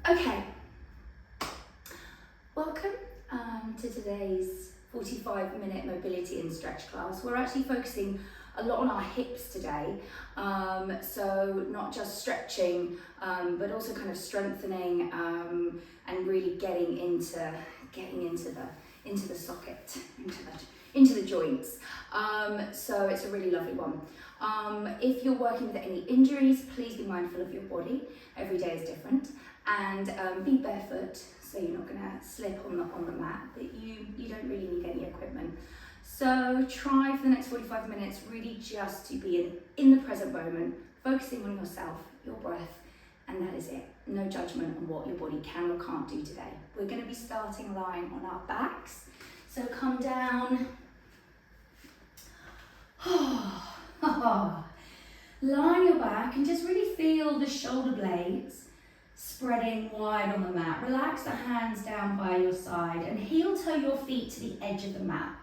Okay, welcome to today's 45-minute mobility and stretch class. We're actually focusing a lot on our hips today, so not just stretching, but also kind of strengthening and really getting into the socket, into the joints. So it's a really lovely one. If you're working with any injuries, please be mindful of your body. Every day is different, and be barefoot so you're not going to slip on the mat. But you don't really need any equipment. So try for the next 45 minutes really just to be in the present moment, focusing on yourself, your breath, and that is it. No judgment on what your body can or can't do today. We're going to be starting lying on our backs. So come down. Lie on your back and just really feel the shoulder blades spreading wide on the mat. Relax the hands down by your side and heel toe your feet to the edge of the mat.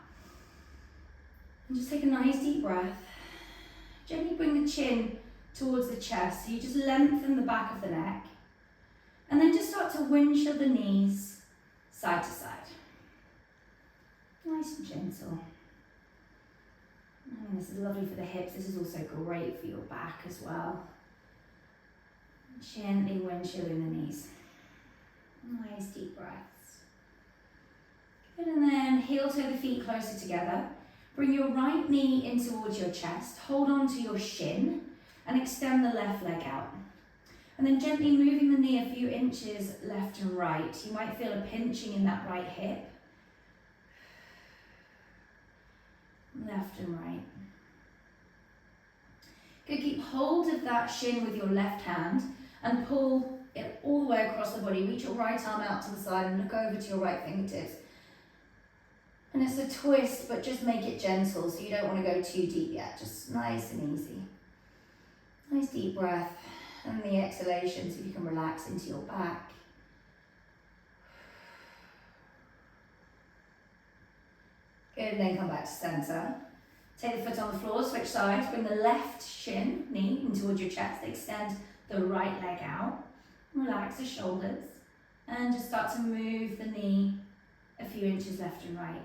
And just take a nice deep breath. Gently bring the chin towards the chest, so you just lengthen the back of the neck. And then just start to windshield the knees side to side. Nice and gentle. And this is lovely for the hips. This is also great for your back as well. Gently windshielding the knees. Nice deep breaths. Good, and then heel toe the feet closer together. Bring your right knee in towards your chest. Hold on to your shin and extend the left leg out. And then gently moving the knee a few inches left and right. You might feel a pinching in that right hip. Left and right. Good, keep hold of that shin with your left hand and pull it all the way across the body. Reach your right arm out to the side and look over to your right fingertips. And it's a twist, but just make it gentle, so you don't want to go too deep yet. Just nice and easy. Nice deep breath. And the exhalation, so you can relax into your back. Good, and then come back to center. Take the foot on the floor, switch sides. Bring the left knee in towards your chest. Extend the right leg out. Relax the shoulders. And just start to move the knee a few inches left and right.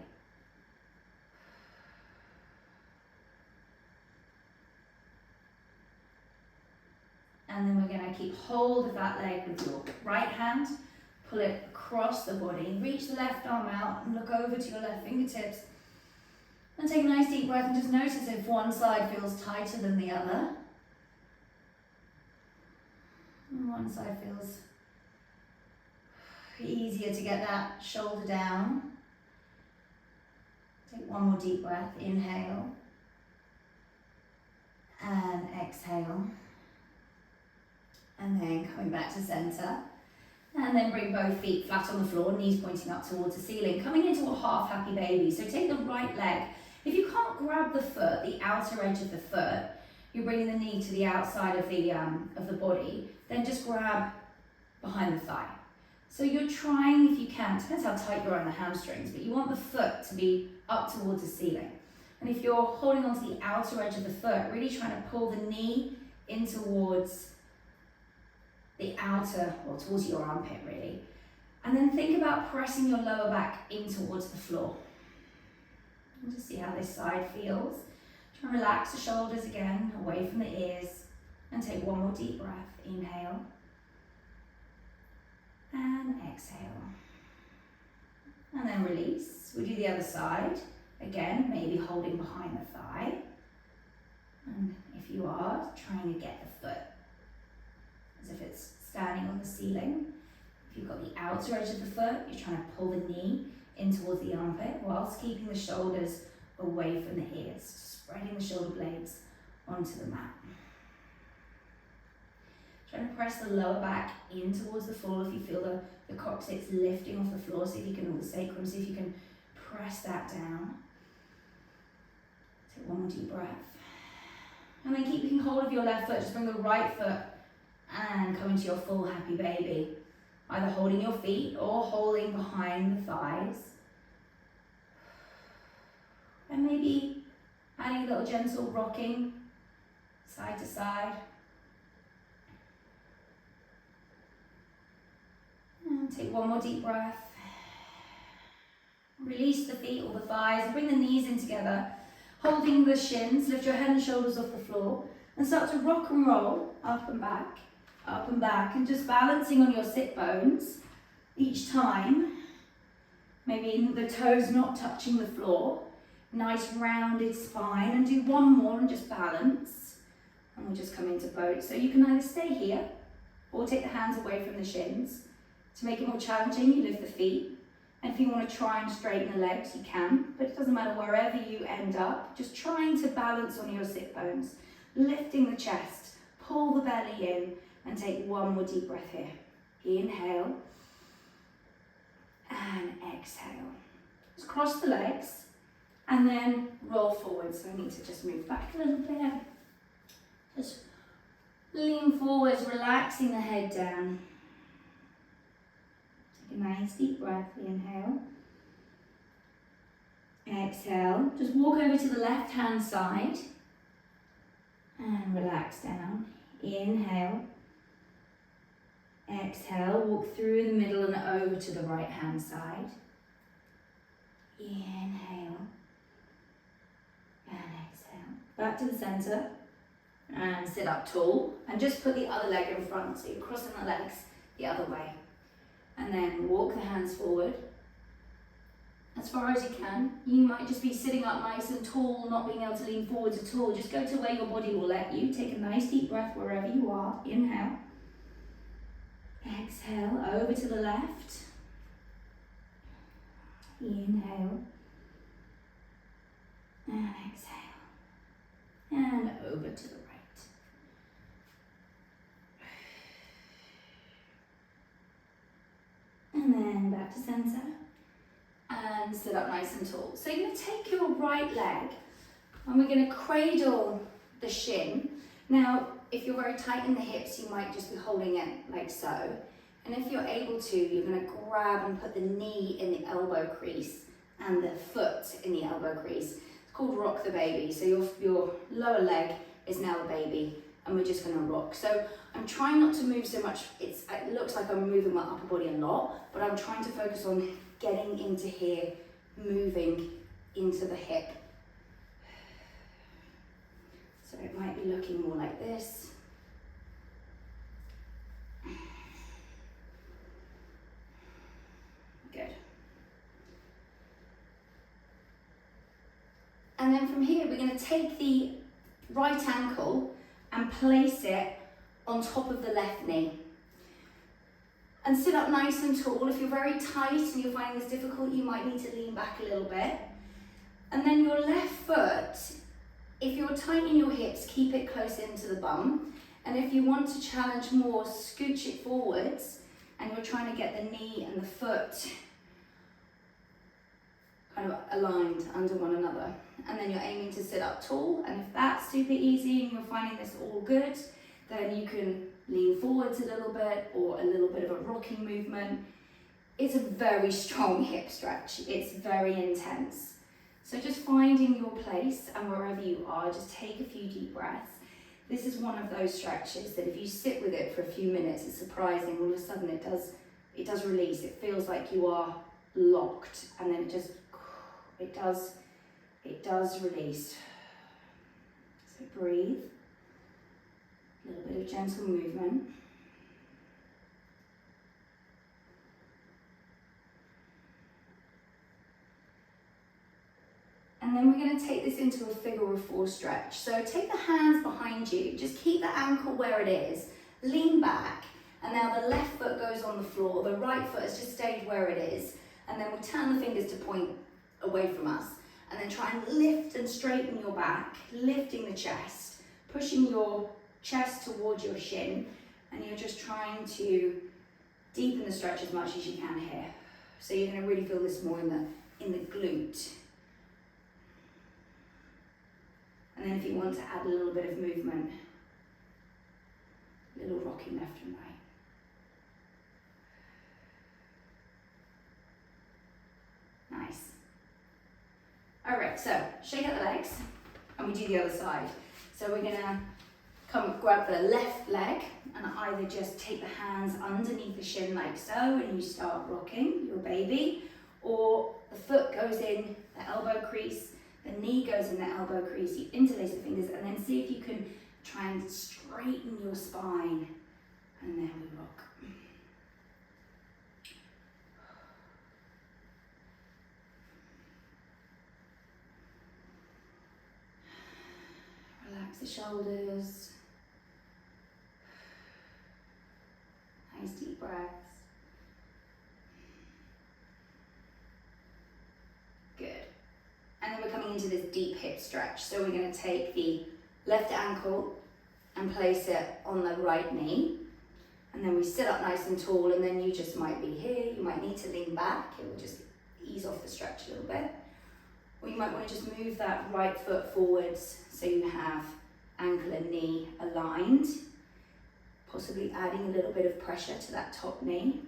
And then we're going to keep hold of that leg with your right hand. Pull it across the body. Reach the left arm out and look over to your left fingertips. And take a nice deep breath and just notice if one side feels tighter than the other. And one side feels easier to get that shoulder down. Take one more deep breath. Inhale. And exhale. And then coming back to center. And then bring both feet flat on the floor, knees pointing up towards the ceiling. Coming into a half happy baby. So take the right leg. If you can't grab the foot, the outer edge of the foot, you're bringing the knee to the outside of the body, then just grab behind the thigh. So you're trying, if you can, it depends how tight you are on the hamstrings, but you want the foot to be up towards the ceiling. And if you're holding onto the outer edge of the foot, really trying to pull the knee in towards the outer, or towards your armpit really. And then think about pressing your lower back in towards the floor. And just see how this side feels. Try and relax the shoulders again, away from the ears. And take one more deep breath. Inhale. And exhale. And then release. We do the other side. Again, maybe holding behind the thigh. And if you are, trying to get the foot as if it's standing on the ceiling. If you've got the outer edge of the foot, you're trying to pull the knee in towards the armpit whilst keeping the shoulders away from the ears, spreading the shoulder blades onto the mat. Trying to press the lower back in towards the floor if you feel the coccyx lifting off the floor, see if you can, or the sacrum, see if you can press that down. Take one more deep breath. And then keeping hold of your left foot, just bring the right foot and come into your full happy baby. Either holding your feet or holding behind the thighs. And maybe adding a little gentle rocking side to side. Take one more deep breath. Release the feet or the thighs, bring the knees in together, holding the shins, lift your head and shoulders off the floor, and start to rock and roll up and back, and just balancing on your sit bones each time. Maybe the toes not touching the floor, nice rounded spine, and do one more and just balance. And we'll just come into boat. So you can either stay here or take the hands away from the shins. To make it more challenging, you lift the feet. And if you want to try and straighten the legs, you can, but it doesn't matter wherever you end up, just trying to balance on your sit bones, lifting the chest, pull the belly in, and take one more deep breath here. Inhale, and exhale. Just cross the legs, and then roll forward. So I need to just move back a little bit. Just lean forwards, relaxing the head down. Take a nice deep breath, inhale. Exhale, just walk over to the left hand side and relax down. Inhale. Exhale, walk through the middle and over to the right hand side. Inhale. And exhale. Back to the center. And sit up tall. And just put the other leg in front. So you're crossing the legs the other way. And then walk the hands forward. As far as you can. You might just be sitting up nice and tall, not being able to lean forwards at all. Just go to where your body will let you. Take a nice deep breath wherever you are. Inhale. Exhale, over to the left. Inhale. And exhale. And over to the right. And then back to center. And sit up nice and tall. So you're going to take your right leg and we're going to cradle the shin. Now, if you're very tight in the hips, you might just be holding it like so. And if you're able to, you're going to grab and put the knee in the elbow crease and the foot in the elbow crease. It's called rock the baby. So your lower leg is now the baby and we're just going to rock. So I'm trying not to move so much. It looks like I'm moving my upper body a lot, but I'm trying to focus on getting into here, moving into the hip. So it might be looking more like this. Good. And then from here, we're going to take the right ankle and place it on top of the left knee. And sit up nice and tall. If you're very tight and you're finding this difficult, you might need to lean back a little bit. And then your left foot, if you're tight in your hips, keep it close into the bum. And if you want to challenge more, scooch it forwards and you're trying to get the knee and the foot kind of aligned under one another. And then you're aiming to sit up tall. And if that's super easy and you're finding this all good, then you can lean forwards a little bit or a little bit of a rocking movement. It's a very strong hip stretch. It's very intense. So just finding your place and wherever you are, just take a few deep breaths. This is one of those stretches that if you sit with it for a few minutes, it's surprising. All of a sudden it does release. It feels like you are locked and then it does release. So breathe. A little bit of gentle movement. And then we're going to take this into a figure of four stretch. So take the hands behind you, just keep the ankle where it is, lean back, and now the left foot goes on the floor, the right foot has just stayed where it is, and then we'll turn the fingers to point away from us, and then try and lift and straighten your back, lifting the chest, pushing your chest towards your shin, and you're just trying to deepen the stretch as much as you can here. So you're going to really feel this more in the glute. And then if you want to add a little bit of movement, a little rocking left and right. Nice. All right, so shake out the legs and we do the other side. So we're gonna come grab the left leg and either just take the hands underneath the shin like so and you start rocking your baby, or the foot goes in the elbow crease, the knee goes in the elbow crease, you interlace the fingers and then see if you can try and straighten your spine, and then we rock. Relax the shoulders. Nice deep breaths. Good. And then we're coming into this deep hip stretch. So we're going to take the left ankle and place it on the right knee. And then we sit up nice and tall, and then you just might be here. You might need to lean back. It will just ease off the stretch a little bit. Or you might want to just move that right foot forwards so you have ankle and knee aligned. Possibly adding a little bit of pressure to that top knee.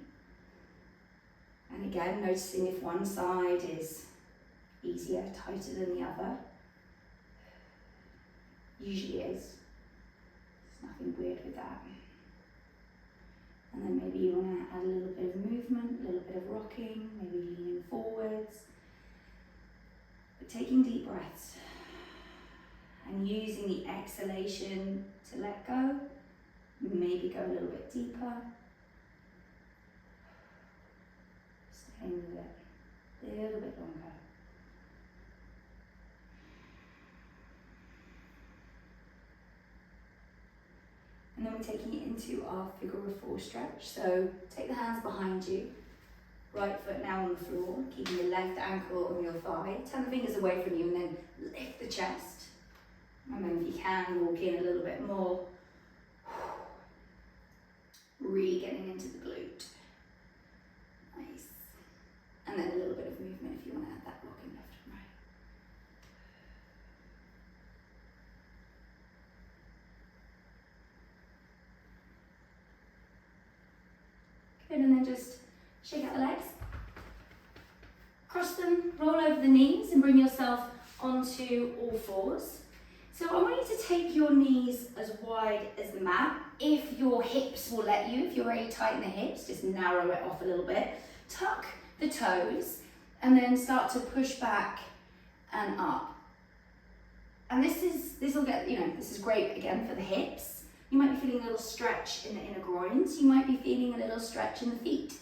And again, noticing if one side is easier, tighter than the other. Usually is. There's nothing weird with that. And then maybe you want to add a little bit of movement, a little bit of rocking, maybe leaning forwards. But taking deep breaths and using the exhalation to let go. Maybe go a little bit deeper. Staying with it a little bit longer. And then we're taking it into our figure of four stretch. So take the hands behind you, right foot now on the floor, keeping the left ankle on your thigh. Turn the fingers away from you and then lift the chest. And then if you can, walk in a little bit more. Really getting into the glute. Nice. And then a little bit of movement if you want to add that rocking left and right. Good, and then just shake out the legs. Cross them, roll over the knees and bring yourself onto all fours. So I want you to take your knees as wide as the mat. If your hips will let you, if you're very tight in the hips, just narrow it off a little bit. Tuck the toes and then start to push back and up. And this will get, this is great again for the hips. You might be feeling a little stretch in the inner groins. You might be feeling a little stretch in the feet.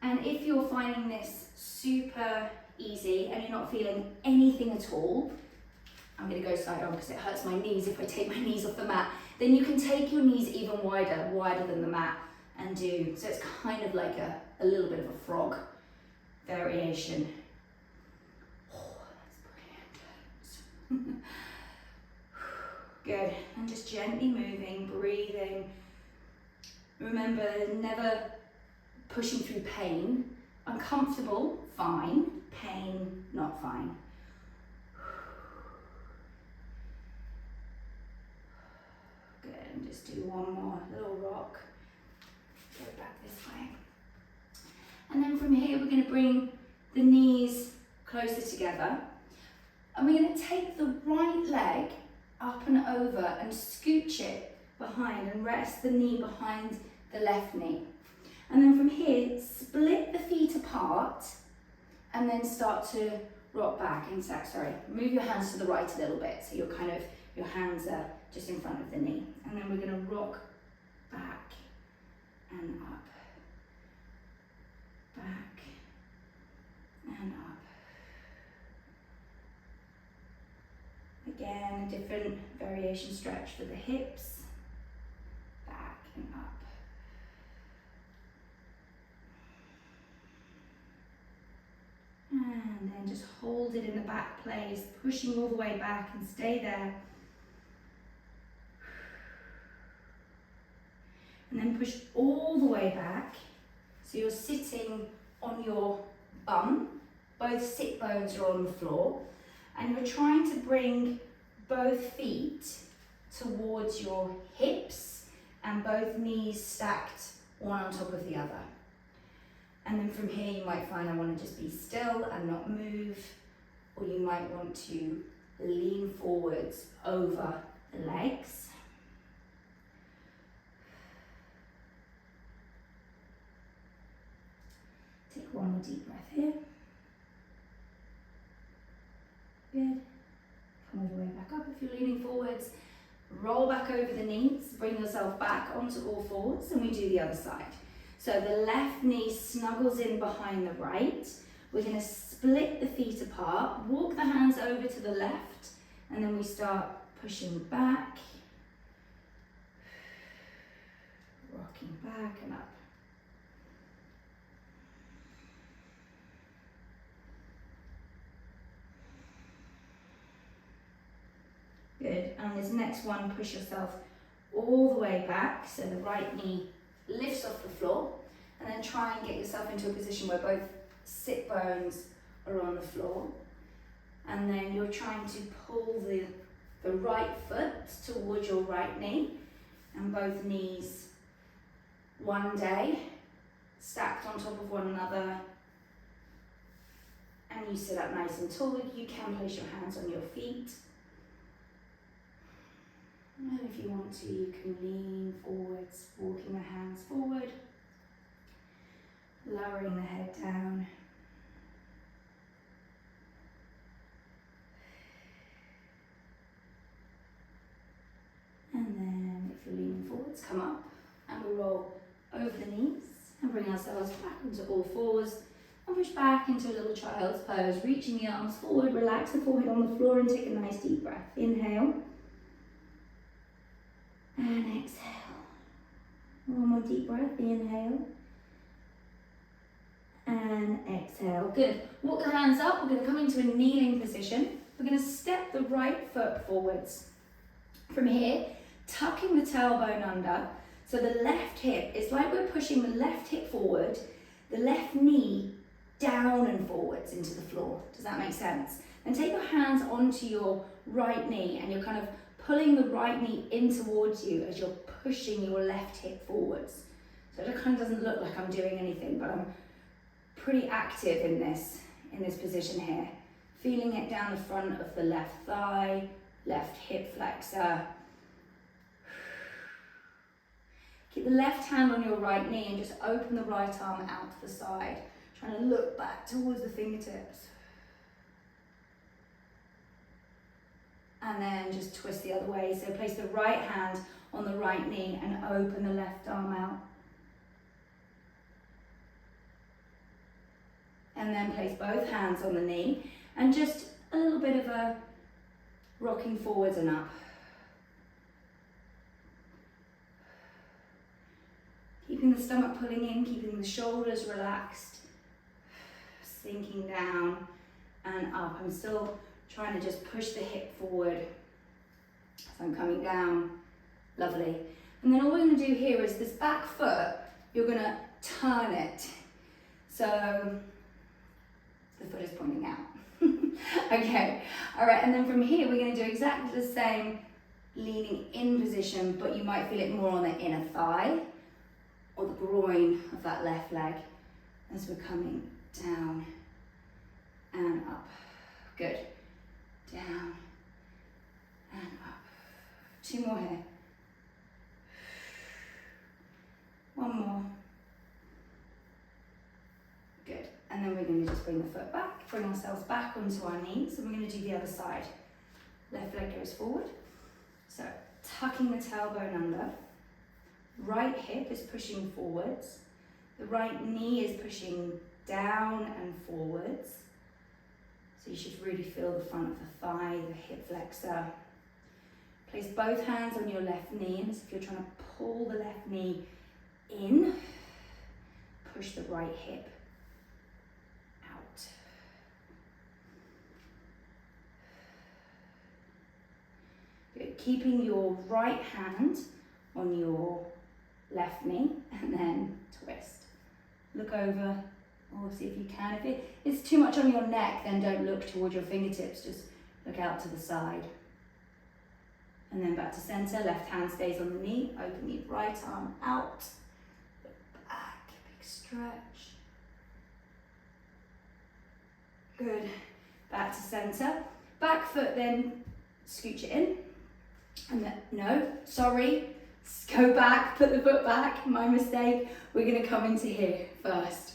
And if you're finding this super easy and you're not feeling anything at all, I'm going to go side on because it hurts my knees if I take my knees off the mat, then you can take your knees even wider than the mat and do, so it's kind of like a little bit of a frog variation. Oh, that's brilliant. Good, and just gently moving, breathing. Remember, never pushing through pain. Uncomfortable, fine. Pain, not fine. Good, and just do one more little rock. Go back this way. And then from here, we're going to bring the knees closer together. And we're going to take the right leg up and over and scooch it behind and rest the knee behind the left knee. And then from here, split the feet apart and then start to rock back and move your hands to the right a little bit so your hands are just in front of the knee. And then we're going to rock back and up, back and up. Again, a different variation stretch for the hips, back and up. And then just hold it in the back place, pushing all the way back and stay there. And then push all the way back. So you're sitting on your bum, both sit bones are on the floor, and you're trying to bring both feet towards your hips and both knees stacked one on top of the other. And then from here you might find I want to just be still and not move, or you might want to lean forwards over the legs. Take one more deep breath here. Good. Come all the way back up if you're leaning forwards. Roll back over the knees, bring yourself back onto all fours, and we do the other side. So the left knee snuggles in behind the right. We're going to split the feet apart, walk the hands over to the left, and then we start pushing back, rocking back and up. Good, and this next one, push yourself all the way back, so the right knee lifts off the floor, and then try and get yourself into a position where both sit bones are on the floor, and then you're trying to pull the right foot towards your right knee, and both knees one day stacked on top of one another, and you sit up nice and tall. You can place your hands on your feet. And if you want to, you can lean forwards, walking the hands forward, lowering the head down. And then if you're leaning forwards, come up and we roll over the knees and bring ourselves back into all fours and push back into a little child's pose, reaching the arms forward, relax the forehead on the floor and take a nice deep breath. Inhale. And exhale. One more deep breath, inhale. And exhale. Good. Walk the hands up. We're going to come into a kneeling position. We're going to step the right foot forwards. From here, tucking the tailbone under. So the left hip, it's like we're pushing the left hip forward, the left knee down and forwards into the floor. Does that make sense? And take your hands onto your right knee and you're kind of pulling the right knee in towards you as you're pushing your left hip forwards. So it kind of doesn't look like I'm doing anything, but I'm pretty active in this position here. Feeling it down the front of the left thigh, left hip flexor. Keep the left hand on your right knee and just open the right arm out to the side. Trying to look back towards the fingertips. And then just twist the other way. So place the right hand on the right knee and open the left arm out. And then place both hands on the knee and just a little bit of a rocking forwards and up. Keeping the stomach pulling in, keeping the shoulders relaxed, sinking down and up. I'm still trying to just push the hip forward. So I'm coming down, lovely. And then all we're going to do here is this back foot, you're going to turn it. So the foot is pointing out. Okay, all right, and then from here we're going to do exactly the same, leaning in position, but you might feel it more on the inner thigh or the groin of that left leg as we're coming down and up. Good. Down and up. Two more here. One more. Good. And then we're going to just bring the foot back, bring ourselves back onto our knees, and we're going to do the other side. Left leg goes forward. So tucking the tailbone under. Right hip is pushing forwards. The right knee is pushing down and forwards. So you should really feel the front of the thigh, the hip flexor. Place both hands on your left knee, and as if you're trying to pull the left knee in, push the right hip out. Good. Keeping your right hand on your left knee, and then twist. Look over, or see if you can. If it's too much on your neck, then don't look toward your fingertips, just look out to the side. And then back to center, left hand stays on the knee, open the right arm out, look back, big stretch. Good, back to center. Back foot, then scooch it in. And then, no, sorry, go back, put the foot back, my mistake. We're gonna come into here first.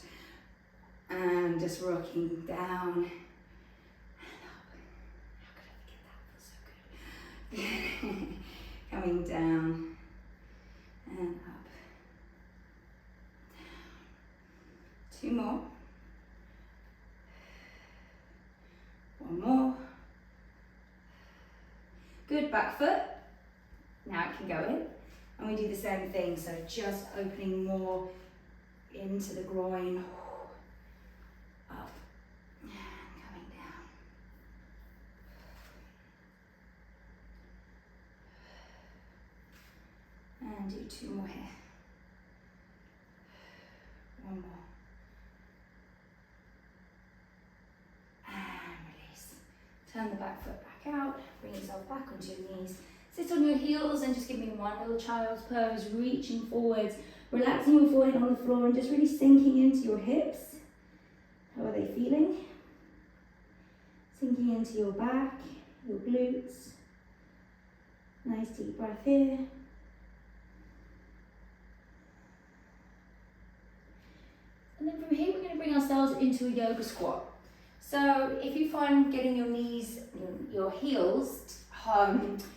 And just rocking down and up. How could I forget that? Feels so good. Coming down and up. Down. 2 more. 1 more. Good, back foot. Now it can go in. And we do the same thing, so just opening more into the groin. Up and coming down. And do 2 more here. 1 more. And release. Turn the back foot back out. Bring yourself back onto your knees. Sit on your heels and just give me one little child's pose, reaching forwards, relaxing your forehead on the floor and just really sinking into your hips. How are they feeling? Sinking into your back, your glutes. Nice deep breath here. And then from here, we're going to bring ourselves into a yoga squat. So if you find getting your knees, your heels,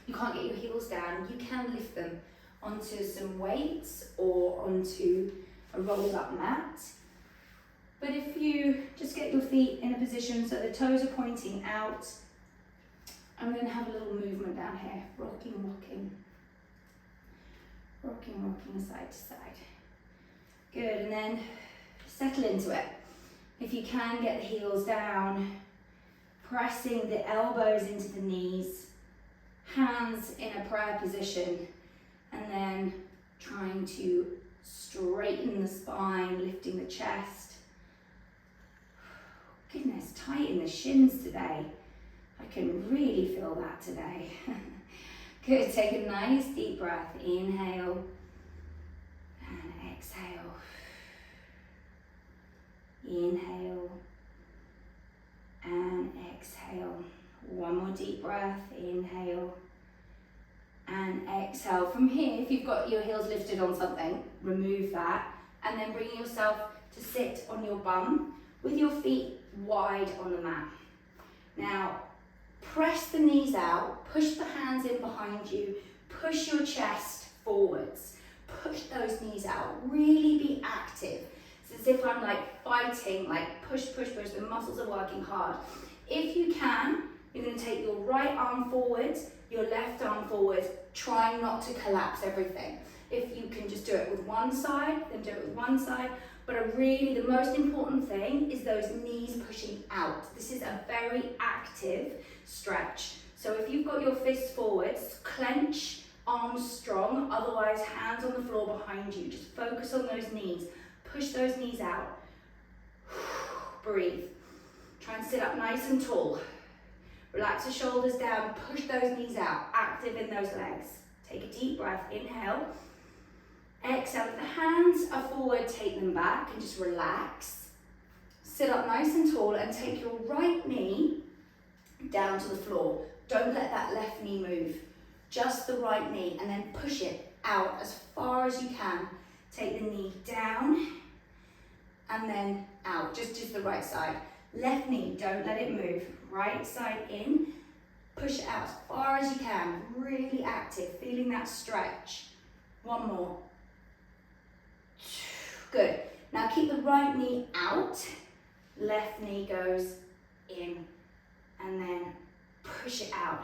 you can't get your heels down, you can lift them onto some weights or onto a rolled up mat. But if you just get your feet in a position so the toes are pointing out, I'm going to have a little movement down here, rocking, rocking, rocking, rocking side to side. Good, and then settle into it. If you can get the heels down, pressing the elbows into the knees, hands in a prayer position, and then trying to straighten the spine, lifting the chest. Goodness, tighten the shins today. I can really feel that today. Good, take a nice deep breath. Inhale and exhale. Inhale and exhale. 1 more deep breath. Inhale and exhale. From here, if you've got your heels lifted on something, remove that and then bring yourself to sit on your bum with your feet wide on the mat. Now, press the knees out, push the hands in behind you, push your chest forwards, push those knees out, really be active. It's as if I'm like fighting, like push, push, push, the muscles are working hard. If you can, you're going to take your right arm forwards, your left arm forwards, trying not to collapse everything. If you can just do it with one side, then do it with one side. But really, the most important thing is those knees pushing out. This is a very active stretch. So if you've got your fists forwards, clench, arms strong, otherwise hands on the floor behind you. Just focus on those knees. Push those knees out. Breathe. Try and sit up nice and tall. Relax the shoulders down, push those knees out, active in those legs. Take a deep breath, inhale. Exhale, if the hands are forward, take them back and just relax. Sit up nice and tall and take your right knee down to the floor. Don't let that left knee move, just the right knee, and then push it out as far as you can. Take the knee down and then out, just the right side. Left knee, don't let it move. Right side in, push it out as far as you can, really active, feeling that stretch. 1 more. Good. Now keep the right knee out, left knee goes in, and then push it out.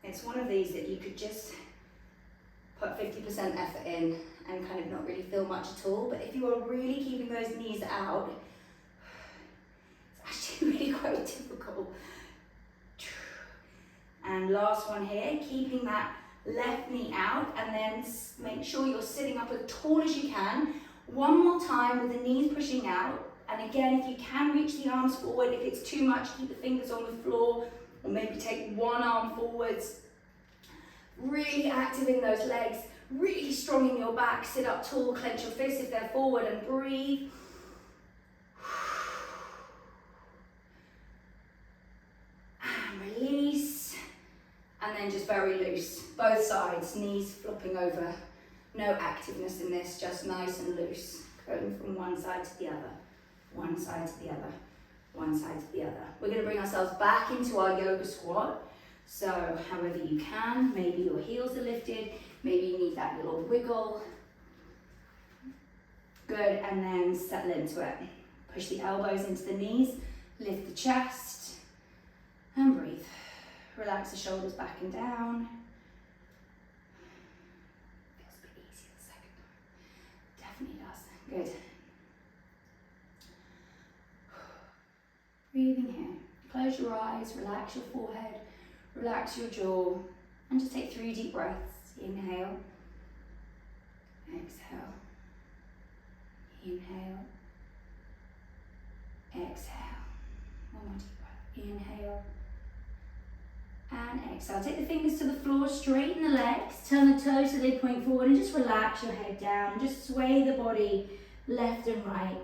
It's one of these that you could just put 50% effort in and kind of not really feel much at all, but if you are really keeping those knees out, it's actually really quite difficult. And last one here, keeping that left knee out, and then make sure you're sitting up as tall as you can. 1 more time with the knees pushing out, and again, if you can reach the arms forward, if it's too much, keep the fingers on the floor, or maybe take 1 arm forwards. Really active in those legs, really strong in your back. Sit up tall, clench your fists if they're forward, and breathe. then just very loose. Both sides, knees flopping over. No activeness in this, just nice and loose. Going from one side to the other, one side to the other, one side to the other. We're going to bring ourselves back into our yoga squat. So however you can, maybe your heels are lifted, maybe you need that little wiggle. Good, and then settle into it. Push the elbows into the knees, lift the chest, and breathe. Relax the shoulders back and down. Feels a bit easier the second time. Definitely does. Good. Breathing here. Close your eyes, relax your forehead, relax your jaw, and just take 3 deep breaths. Inhale, exhale, inhale, exhale. One more deep breath. Inhale and exhale. Take the fingers to the floor, straighten the legs, turn the toes so they point forward, and just relax your head down. Just sway the body left and right.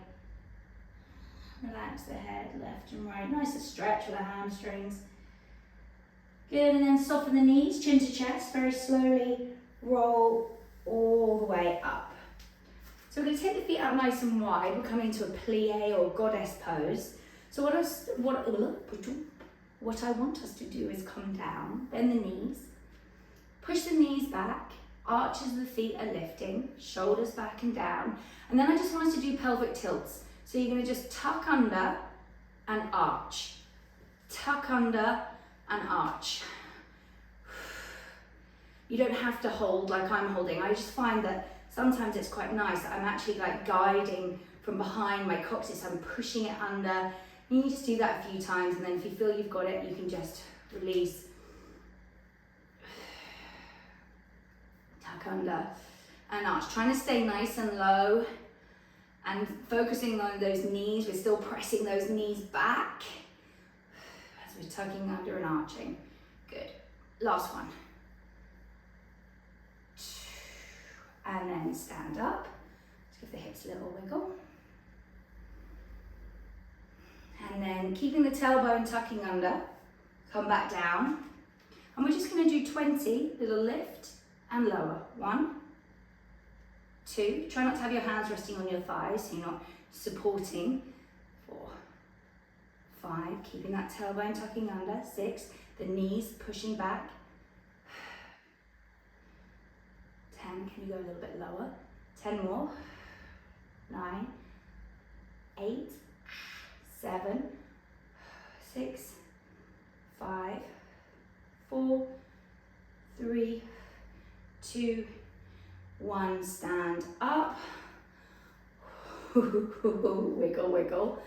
Relax the head left and right. Nice to stretch with the hamstrings. Good, and then soften the knees, chin to chest, very slowly roll all the way up. So we're going to take the feet out nice and wide. We're coming into a plie or goddess pose. So what I want us to do is come down, bend the knees, push the knees back, arches of the feet are lifting, shoulders back and down. And then I just want us to do pelvic tilts. So you're going to just tuck under and arch. Tuck under and arch. You don't have to hold like I'm holding. I just find that sometimes it's quite nice that I'm actually like guiding from behind my coccyx. I'm pushing it under. You can just do that a few times, and then if you feel you've got it, you can just release. Tuck under and arch. Trying to stay nice and low and focusing on those knees. We're still pressing those knees back as we're tucking under and arching. Good. Last one. And then stand up. Let's give the hips a little wiggle. And then keeping the tailbone tucking under, come back down. And we're just going to do 20, little lift and lower. 1, 2, try not to have your hands resting on your thighs so you're not supporting. 4, 5, keeping that tailbone tucking under. 6, the knees pushing back. 10, can you go a little bit lower? 10 more. 9, 8, 7, 6, 5, 4, 3, 2, 1. Stand up. Wiggle, wiggle.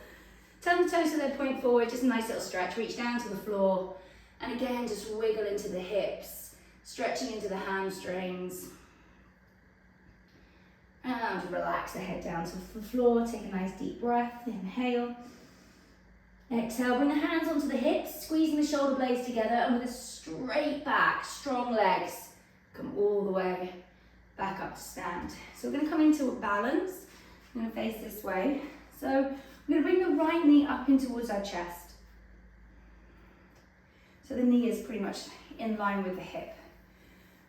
Turn the toes so they point forward, just a nice little stretch. Reach down to the floor. And again, just wiggle into the hips, stretching into the hamstrings. And relax the head down to the floor. Take a nice deep breath. Inhale. Exhale. Bring the hands onto the hips, squeezing the shoulder blades together, and with a straight back, strong legs, come all the way back up to stand. So we're going to come into a balance. I'm going to face this way. So we're going to bring the right knee up in towards our chest. So the knee is pretty much in line with the hip.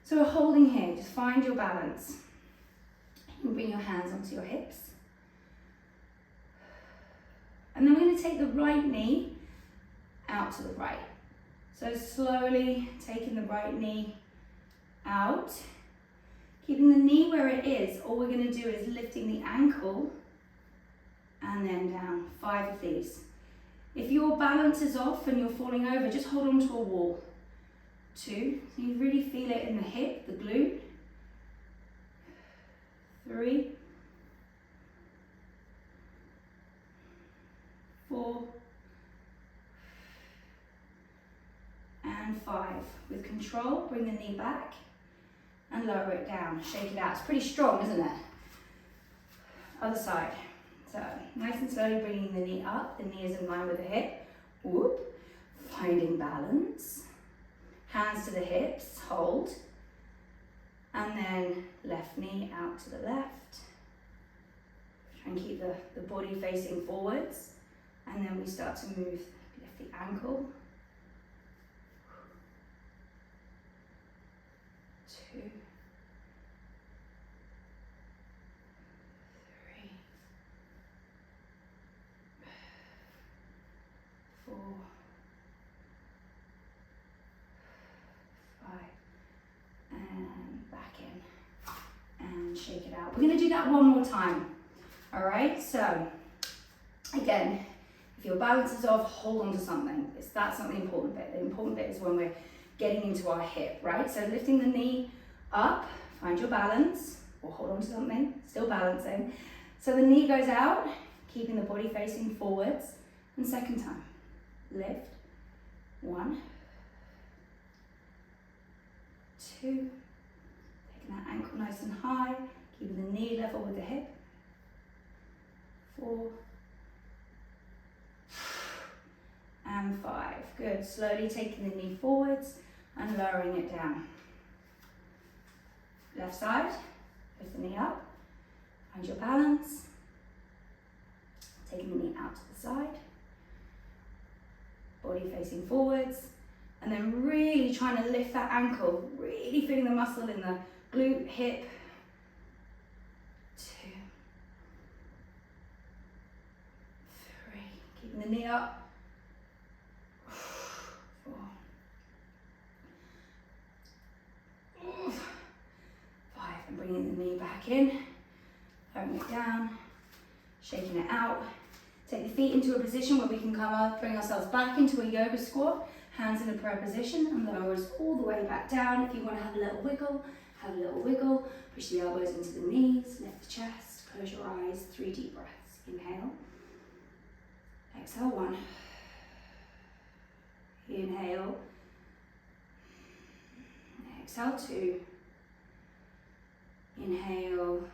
So we're holding here. Just find your balance. You can bring your hands onto your hips. And then we're going to take the right knee out to the right. So slowly taking the right knee out. Keeping the knee where it is, all we're going to do is lifting the ankle and then down. 5 of these. If your balance is off and you're falling over, just hold on to a wall. 2, so you really feel it in the hip, the glute. 3, 4, and 5. With control, bring the knee back and lower it down. Shake it out. It's pretty strong, isn't it? Other side. So nice and slowly bringing the knee up. The knee is in line with the hip. Whoop. Finding balance. Hands to the hips. Hold. And then left knee out to the left. Try and keep the body facing forwards. And then we start to move, lift the ankle. 2, 3, 4, 5, and back in, and shake it out. We're going to do that one more time. All right, so again, if your balance is off, hold on to something. That's not the important bit. The important bit is when we're getting into our hip, right? So lifting the knee up, find your balance, or hold on to something, still balancing. So the knee goes out, keeping the body facing forwards. And second time, lift, 1, 2, taking that ankle nice and high, keeping the knee level with the hip, 4, and 5. Good. Slowly taking the knee forwards and lowering it down. Left side, lift the knee up, find your balance, taking the knee out to the side, body facing forwards, and then really trying to lift that ankle, really feeling the muscle in the glute, hip. 2, 3, keeping the knee up. 4, 5, and bringing the knee back in, lowering it down, shaking it out. Take the feet into a position where we can come up, bring ourselves back into a yoga squat, hands in a prayer position, and lower us all the way back down. If you want to have a little wiggle, have a little wiggle. Push the elbows into the knees, lift the chest, close your eyes, 3 deep breaths. Inhale, exhale, 1. Inhale, exhale, 2. Inhale,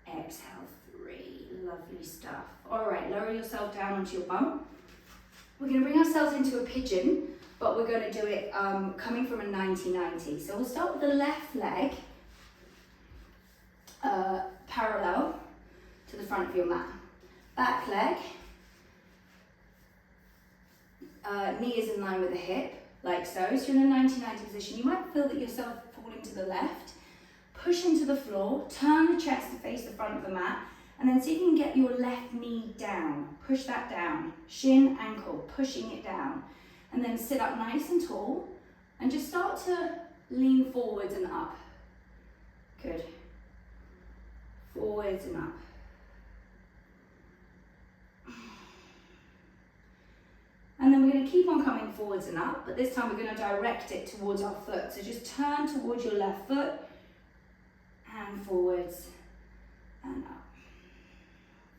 exhale, 3. Lovely stuff. All right, lower yourself down onto your bum. We're going to bring ourselves into a pigeon, but we're going to do it coming from a 90-90. So we'll start with the left leg parallel to the front of your mat. Back leg, knee is in line with the hip, like so. So you're in a 90-90 position. You might feel that yourself falling to the left. Push into the floor, turn the chest to face the front of the mat, and then see if you can get your left knee down. Push that down. Shin, ankle, pushing it down. And then sit up nice and tall, and just start to lean forwards and up. Good. Forwards and up. And then we're going to keep on coming forwards and up, but this time we're going to direct it towards our foot. So just turn towards your left foot, and forwards and up.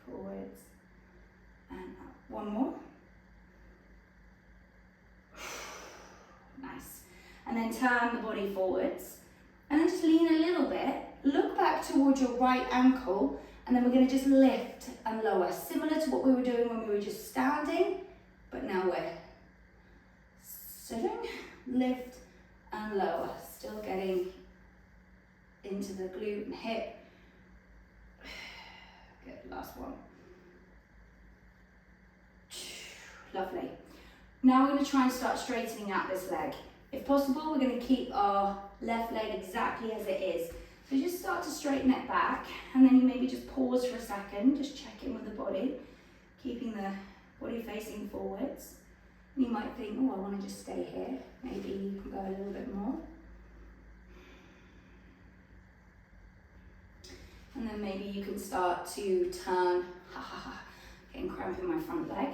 Forwards and up. One more. Nice. And then turn the body forwards. And then just lean a little bit. Look back towards your right ankle. And then we're going to just lift and lower. Similar to what we were doing when we were just standing. But now we're sitting. Lift and lower. Still getting into the glute and hip. Good, last one. Lovely. Now we're going to try and start straightening out this leg. If possible, we're going to keep our left leg exactly as it is. So just start to straighten it back, and then you maybe just pause for a second, just check in with the body, keeping the body facing forwards. And you might think, oh, I want to just stay here. Maybe you can go a little bit more. And then maybe you can start to turn, getting cramp in my front leg.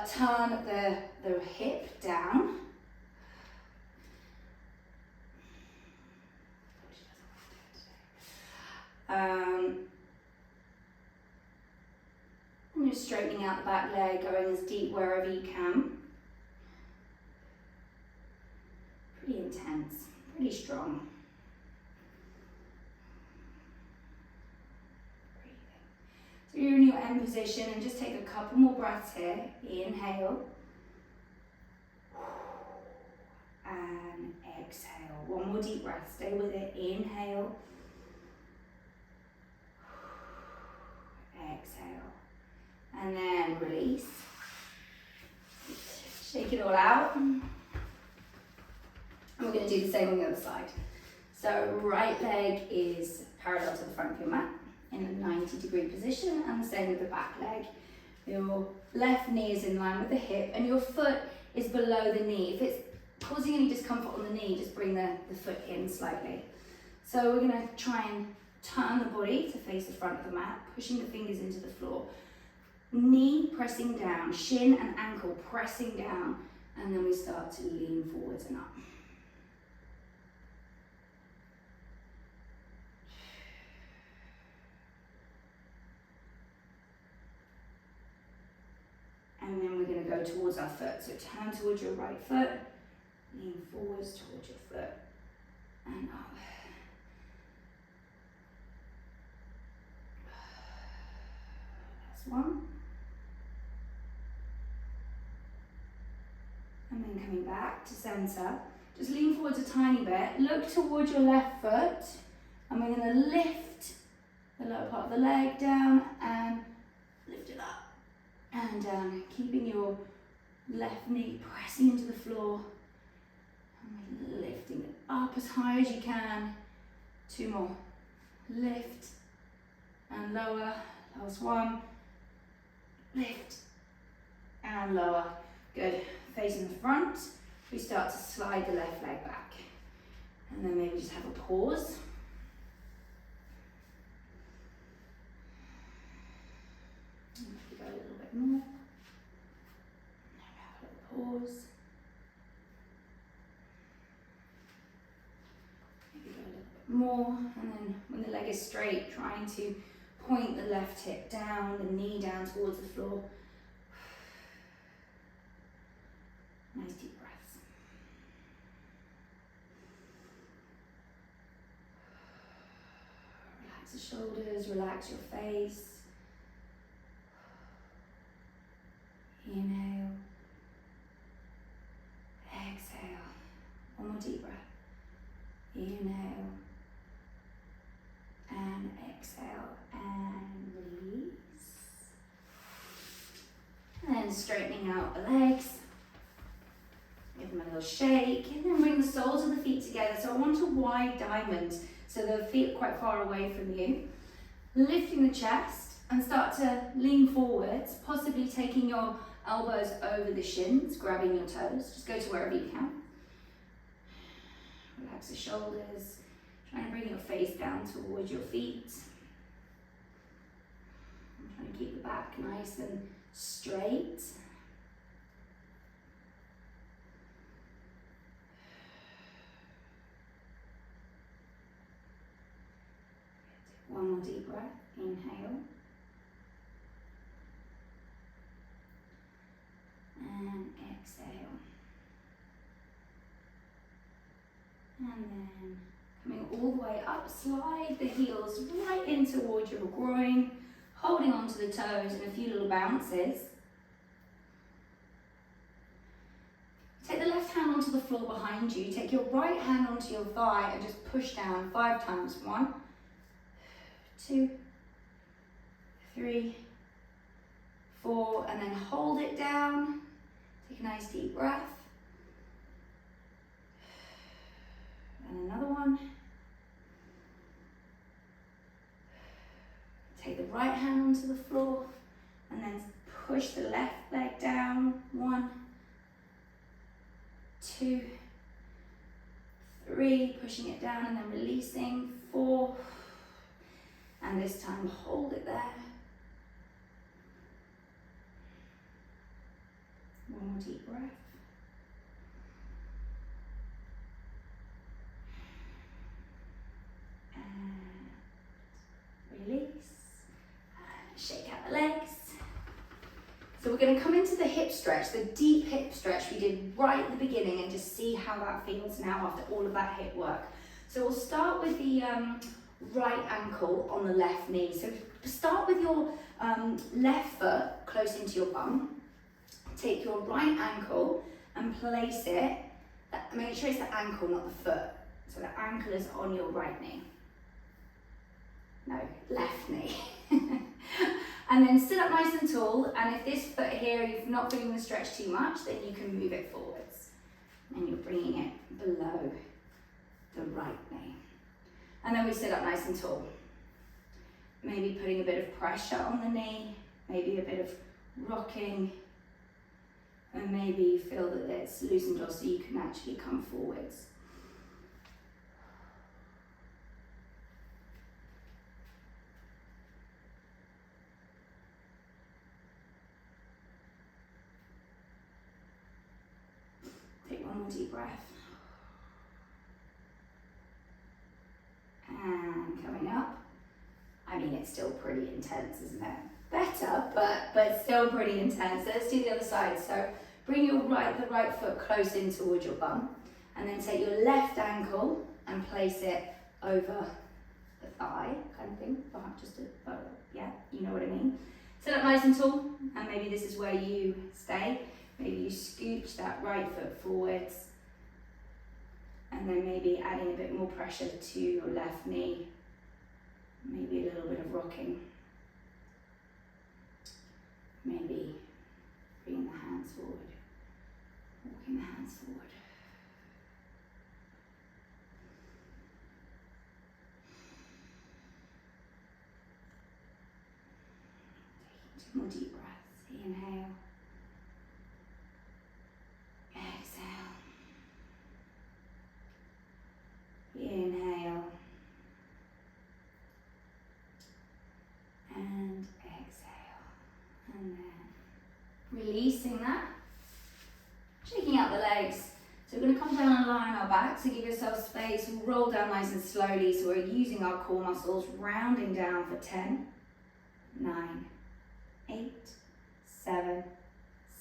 Turn the hip down. And just straightening out the back leg, going as deep wherever you can. Pretty intense, pretty strong. So you're in your end position, and just take a couple more breaths here. Inhale. And exhale. One more deep breath. Stay with it. Inhale. Exhale. And then release. Shake it all out. And we're going to do the same on the other side. So right leg is parallel to the front of your mat in a 90-degree position, and the same with the back leg. Your left knee is in line with the hip and your foot is below the knee. If it's causing any discomfort on the knee, just bring the foot in slightly. So we're going to try and turn the body to face the front of the mat, pushing the fingers into the floor. Knee pressing down, shin and ankle pressing down, and then we start to lean forwards and up. And then we're going to go towards our foot. So turn towards your right foot, lean forwards towards your foot, and up. That's one. And then coming back to center. Just lean forwards a tiny bit. Look towards your left foot. And we're going to lift the lower part of the leg down and lift it up and down, keeping your left knee pressing into the floor. And lifting it up as high as you can. Two more. Lift and lower. Last one. Lift and lower. Good. Facing the front, we start to slide the left leg back. And then maybe just have a pause. Maybe go a little bit more. Have a little pause. Maybe go a little bit more. And then when the leg is straight, trying to point the left hip down, the knee down towards the floor. Nice deep breaths. Relax the shoulders, relax your face. Inhale. Exhale. One more deep breath. Inhale. And exhale. And release. And then straightening out the legs. Give them a little shake, and then bring the soles of the feet together. So I want a wide diamond, so the feet are quite far away from you. Lifting the chest, and start to lean forwards, possibly taking your elbows over the shins, grabbing your toes. Just go to wherever you can. Relax the shoulders, trying to bring your face down towards your feet. I'm trying to keep the back nice and straight. One more deep breath, inhale. And exhale. And then coming all the way up, slide the heels right in towards your groin, holding onto the toes in a few little bounces. Take the left hand onto the floor behind you, take your right hand onto your thigh and just push down 5 times. 1, 2, 3, 4, and then hold it down. Take a nice deep breath. And another one. Take the right hand onto the floor and then push the left leg down. 1, 2, 3, pushing it down and then releasing. 4, and this time hold it there. One more deep breath. And release. And shake out the legs. So we're going to come into the hip stretch, the deep hip stretch we did right at the beginning, and just see how that feels now after all of that hip work. So we'll start with the right ankle on the left knee. So start with your left foot close into your bum. Take your right ankle and place it, make sure it's the ankle, not the foot. So the ankle is on your right knee. No, left knee. And then sit up nice and tall, and if this foot here, you're not feeling the stretch too much, then you can move it forwards. and you're bringing it below the right knee. And then we sit up nice and tall. Maybe putting a bit of pressure on the knee, maybe a bit of rocking, and maybe you feel that it's loosened off so you can actually come forwards. Take one more deep breath. And coming up. I mean, it's still pretty intense, isn't it? Better, but still pretty intense. Let's do the other side. So bring the right foot close in towards your bum, and then take your left ankle and place it over the thigh, kind of thing. Yeah, you know what I mean. Sit up nice and tall, and maybe this is where you stay. Maybe you scooch that right foot forwards, and then maybe adding a bit more pressure to your left knee. Maybe a little bit of rocking. Maybe bringing the hands forward, walking the hands forward. Taking 2 more deep breaths. Inhale. Exhale. Inhale. And exhale. And then releasing that. Shaking out the legs. So we're going to come down and lie on our back. So give yourself space. We'll roll down nice and slowly. So we're using our core muscles, rounding down for 10, 9, 8, 7,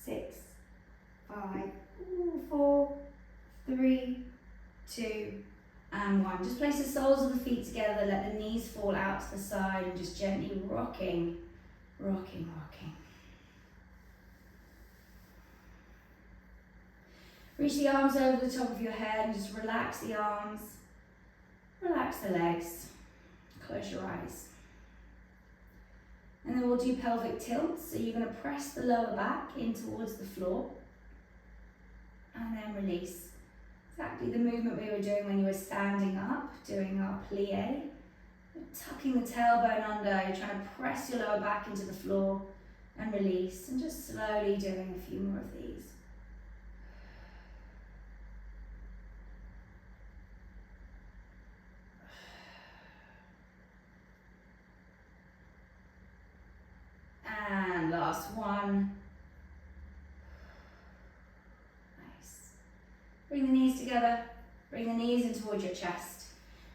6, 5, 4, 3, 2, and 1. Just place the soles of the feet together, let the knees fall out to the side, and just gently rocking, rocking, rocking. Reach the arms over the top of your head and just relax the arms, relax the legs, close your eyes. And then we'll do pelvic tilts. So you're going to press the lower back in towards the floor, and then release. Exactly the movement we were doing when you were standing up, doing our plie. You're tucking the tailbone under, you're trying to press your lower back into the floor and release, and just slowly doing a few more of these. And last one. Nice. Bring the knees together, bring the knees in towards your chest.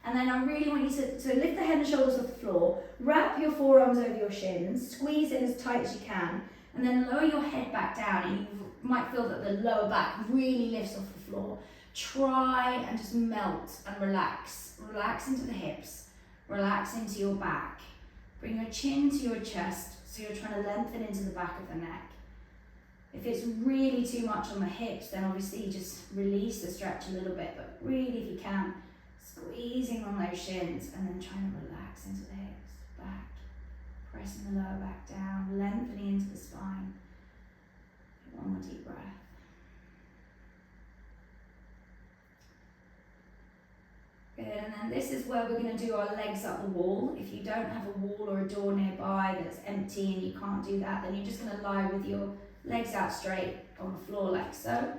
And then I really want you to lift the head and shoulders off the floor, wrap your forearms over your shins, squeeze in as tight as you can, and then lower your head back down, and you might feel that the lower back really lifts off the floor. Try and just melt and relax. Relax into the hips, relax into your back. Bring your chin to your chest, so you're trying to lengthen into the back of the neck. If it's really too much on the hips, then obviously just release the stretch a little bit, but really if you can, squeezing on those shins and then trying to relax into the hips, back, pressing the lower back down, lengthening into the spine. One more deep breath. Good, and then this is where we're going to do our legs up the wall. If you don't have a wall or a door nearby that's empty and you can't do that, then you're just going to lie with your legs out straight on the floor like so.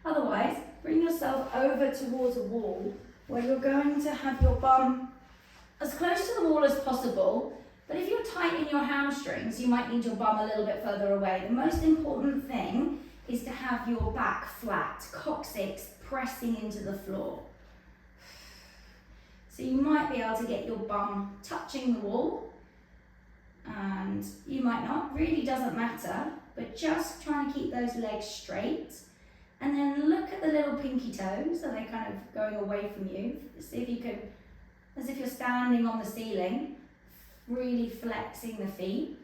Otherwise, bring yourself over towards a wall where you're going to have your bum as close to the wall as possible. But if you're tight in your hamstrings, you might need your bum a little bit further away. The most important thing is to have your back flat, coccyx pressing into the floor. So you might be able to get your bum touching the wall, and you might not, really doesn't matter, but just trying to keep those legs straight. And then look at the little pinky toes, are they kind of going away from you? See if you can, as if you're standing on the ceiling, really flexing the feet.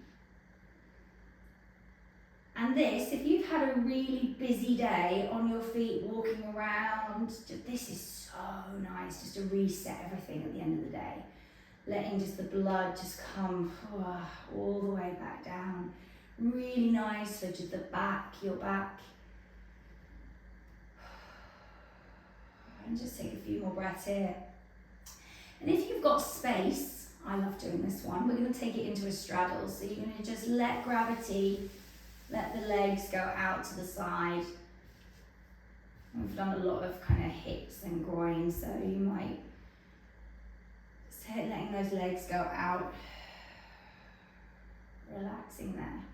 And this, if you've had a really busy day on your feet, walking around, this is so nice, just to reset everything at the end of the day. Letting just the blood just come all the way back down. Really nice for just the back, your back. And just take a few more breaths here. And if you've got space, I love doing this one, we're going to take it into a straddle. So you're going to just let gravity, let the legs go out to the side. We've done a lot of kind of hips and groins, so you might start letting those legs go out, relaxing there.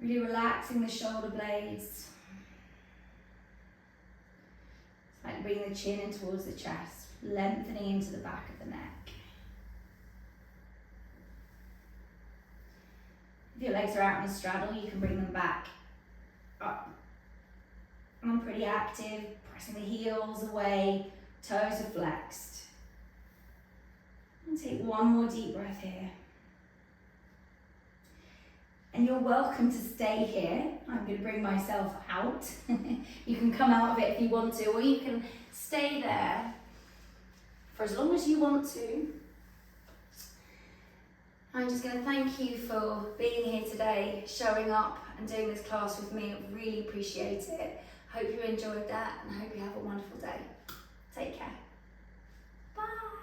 Really relaxing the shoulder blades. It's like bringing the chin in towards the chest, lengthening into the back of the neck. If your legs are out in a straddle, you can bring them back up. I'm pretty active, pressing the heels away, toes are flexed. And take one more deep breath here. And you're welcome to stay here. I'm going to bring myself out. You can come out of it if you want to, or you can stay there for as long as you want to. I'm just going to thank you for being here today, showing up and doing this class with me. I really appreciate it. Hope you enjoyed that and I hope you have a wonderful day. Take care.